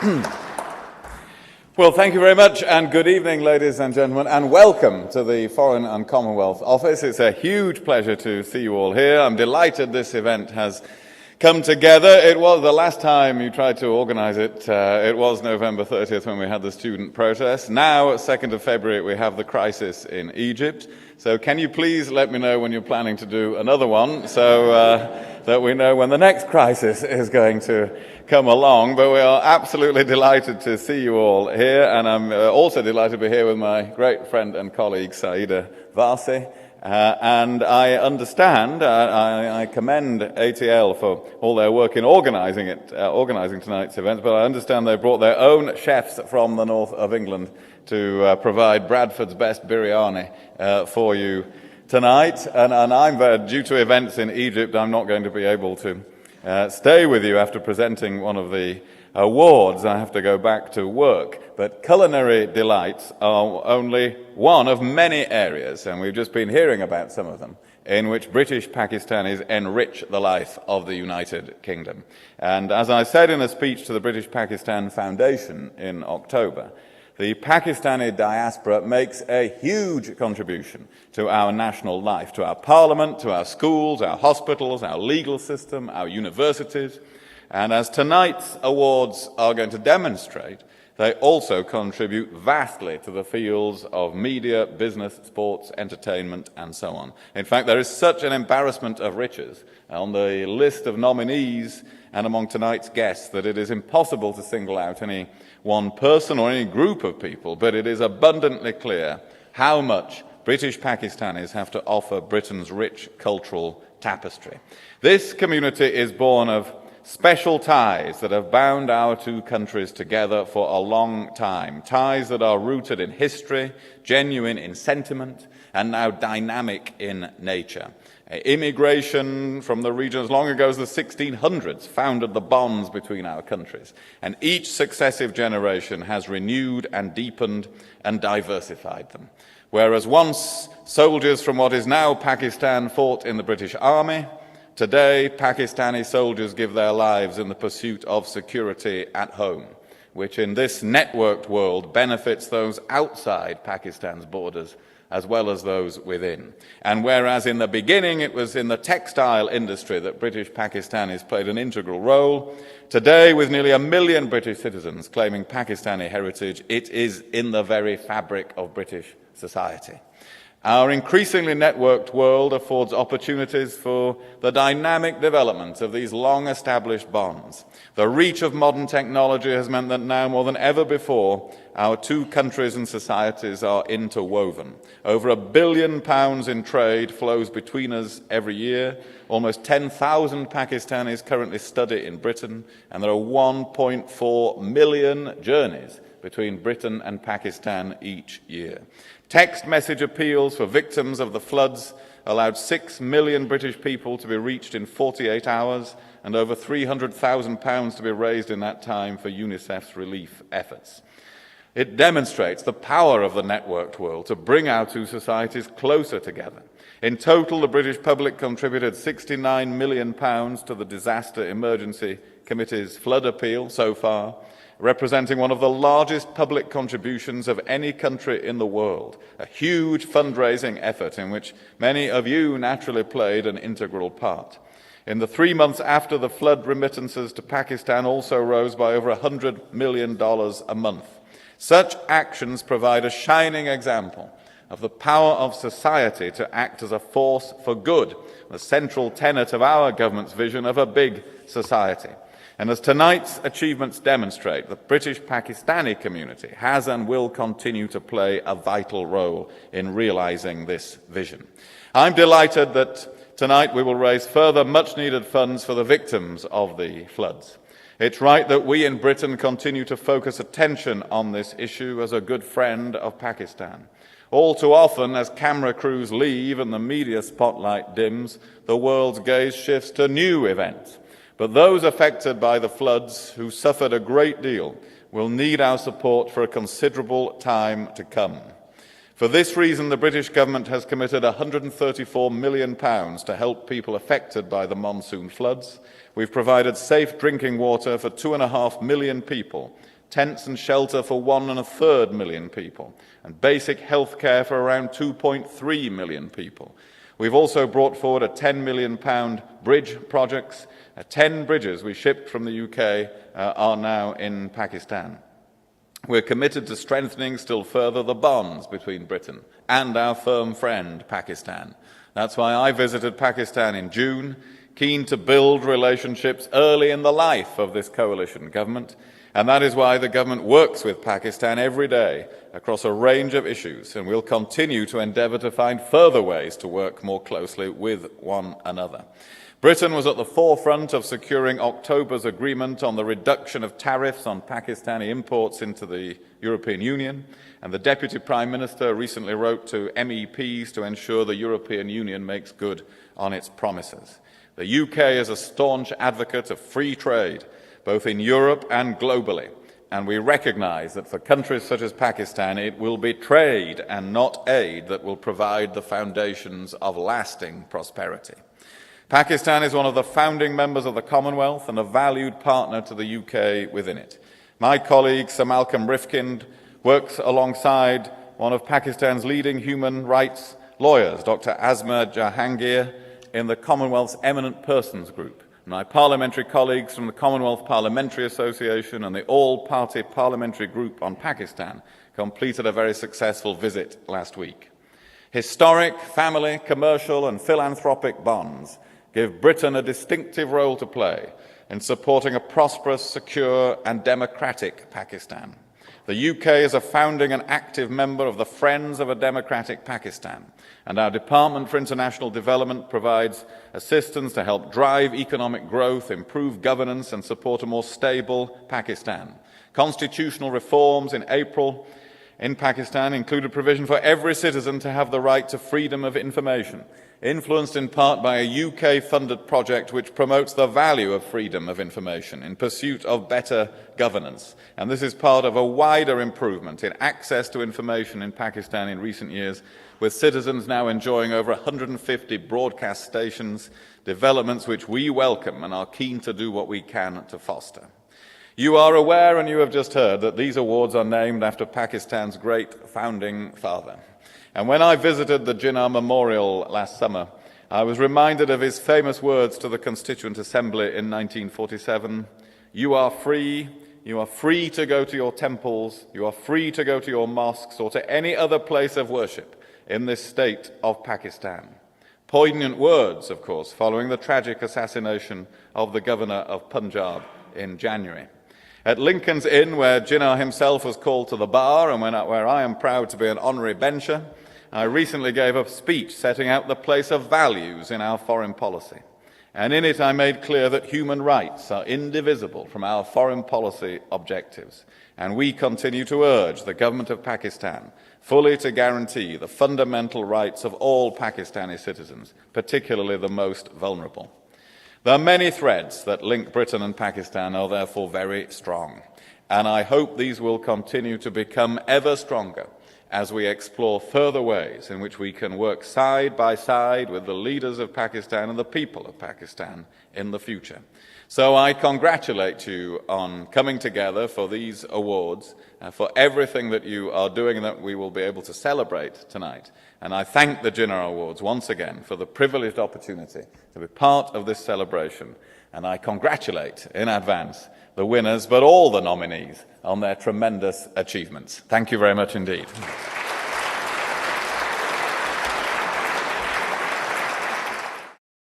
Well, thank you very much, and good evening, ladies and gentlemen, and welcome to the Foreign and Commonwealth Office. It's a huge pleasure to see you all here. I'm delighted this event has come together. It was the last time you tried to organise it. It was November 30th when we had the student protest. Now, 2nd of February, we have the crisis in Egypt. So can you please let me know when you're planning to do another one so that we know when the next crisis is going to come along. But we are absolutely delighted to see you all here, and I'm also delighted to be here with my great friend and colleague, Saida Varsi. And I understand, I commend ATL for all their work in organising tonight's event, but I understand they brought their own chefs from the north of England to provide Bradford's best biryani for you tonight. And I'm due to events in Egypt, I'm not going to be able to stay with you after presenting one of the awards. I have to go back to work. But culinary delights are only one of many areas, and we've just been hearing about some of them, in which British Pakistanis enrich the life of the United Kingdom. And as I said in a speech to the British Pakistan Foundation in October, the Pakistani diaspora makes a huge contribution to our national life, to our parliament, to our schools, our hospitals, our legal system, our universities. And as tonight's awards are going to demonstrate, they also contribute vastly to the fields of media, business, sports, entertainment, and so on. In fact, there is such an embarrassment of riches on the list of nominees and among tonight's guests that it is impossible to single out any one person or any group of people, but it is abundantly clear how much British Pakistanis have to offer Britain's rich cultural tapestry. This community is born of special ties that have bound our two countries together for a long time, ties that are rooted in history, genuine in sentiment, and now dynamic in nature. Immigration from the region as long ago as the 1600s founded the bonds between our countries, and each successive generation has renewed and deepened and diversified them. Whereas once soldiers from what is now Pakistan fought in the British Army, today Pakistani soldiers give their lives in the pursuit of security at home, which in this networked world benefits those outside Pakistan's borders as well as those within. And whereas in the beginning it was in the textile industry that British Pakistanis played an integral role, today with nearly 1 million British citizens claiming Pakistani heritage, it is in the very fabric of British society. Our increasingly networked world affords opportunities for the dynamic development of these long-established bonds. The reach of modern technology has meant that now more than ever before, our two countries and societies are interwoven. Over £1 billion in trade flows between us every year. Almost 10,000 Pakistanis currently study in Britain, and there are 1.4 million journeys between Britain and Pakistan each year. Text message appeals for victims of the floods allowed 6 million British people to be reached in 48 hours, and over £300,000 to be raised in that time for UNICEF's relief efforts. It demonstrates the power of the networked world to bring our two societies closer together. In total, the British public contributed £69 million to the Disaster Emergency Committee's flood appeal so far, representing one of the largest public contributions of any country in the world, a huge fundraising effort in which many of you naturally played an integral part. In the 3 months after the flood, remittances to Pakistan also rose by over $100 million a month. Such actions provide a shining example of the power of society to act as a force for good, the central tenet of our government's vision of a big society. And as tonight's achievements demonstrate, the British Pakistani community has and will continue to play a vital role in realising this vision. I'm delighted that tonight we will raise further much-needed funds for the victims of the floods. It's right that we in Britain continue to focus attention on this issue as a good friend of Pakistan. All too often, as camera crews leave and the media spotlight dims, the world's gaze shifts to new events. But those affected by the floods, who suffered a great deal, will need our support for a considerable time to come. For this reason, the British government has committed £134 million to help people affected by the monsoon floods. We've provided safe drinking water for 2.5 million people tents and shelter for 1.3 million people, and basic health care for around 2.3 million people. We've also brought forward a £10 million bridge projects. 10 bridges we shipped from the UK are now in Pakistan. We're committed to strengthening still further the bonds between Britain and our firm friend, Pakistan. That's why I visited Pakistan in June, keen to build relationships early in the life of this coalition government, and that is why the government works with Pakistan every day across a range of issues, and will continue to endeavour to find further ways to work more closely with one another. Britain was at the forefront of securing October's agreement on the reduction of tariffs on Pakistani imports into the European Union, and the Deputy Prime Minister recently wrote to MEPs to ensure the European Union makes good on its promises. The UK is a staunch advocate of free trade, both in Europe and globally, and we recognise that for countries such as Pakistan, it will be trade and not aid that will provide the foundations of lasting prosperity. Pakistan is one of the founding members of the Commonwealth and a valued partner to the UK within it. My colleague, Sir Malcolm Rifkind, works alongside one of Pakistan's leading human rights lawyers, Dr. Asma Jahangir, in the Commonwealth's Eminent Persons Group. My parliamentary colleagues from the Commonwealth Parliamentary Association and the All-Party Parliamentary Group on Pakistan completed a very successful visit last week. Historic family, commercial and philanthropic bonds give Britain a distinctive role to play in supporting a prosperous, secure and democratic Pakistan. The UK is a founding and active member of the Friends of a Democratic Pakistan, and our Department for International Development provides assistance to help drive economic growth, improve governance and support a more stable Pakistan. Constitutional reforms in April in Pakistan included provision for every citizen to have the right to freedom of information, influenced in part by a UK-funded project which promotes the value of freedom of information in pursuit of better governance. And this is part of a wider improvement in access to information in Pakistan in recent years, with citizens now enjoying over 150 broadcast stations, developments which we welcome and are keen to do what we can to foster. You are aware, and you have just heard, that these awards are named after Pakistan's great founding father. And when I visited the Jinnah Memorial last summer, I was reminded of his famous words to the Constituent Assembly in 1947, "You are free to go to your temples, you are free to go to your mosques or to any other place of worship in this state of Pakistan." Poignant words, of course, following the tragic assassination of the governor of Punjab in January. At Lincoln's Inn, where Jinnah himself was called to the bar and where I am proud to be an honorary bencher, I recently gave a speech setting out the place of values in our foreign policy. And in it I made clear that human rights are indivisible from our foreign policy objectives. And we continue to urge the government of Pakistan fully to guarantee the fundamental rights of all Pakistani citizens, particularly the most vulnerable. There are many threads that link Britain and Pakistan are therefore very strong, and I hope these will continue to become ever stronger as we explore further ways in which we can work side by side with the leaders of Pakistan and the people of Pakistan in the future. So I congratulate you on coming together for these awards, for everything that you are doing and that we will be able to celebrate tonight. And I thank the Jinnah Awards once again for the privileged opportunity to be part of this celebration. And I congratulate in advance the winners, but all the nominees, on their tremendous achievements. Thank you very much indeed.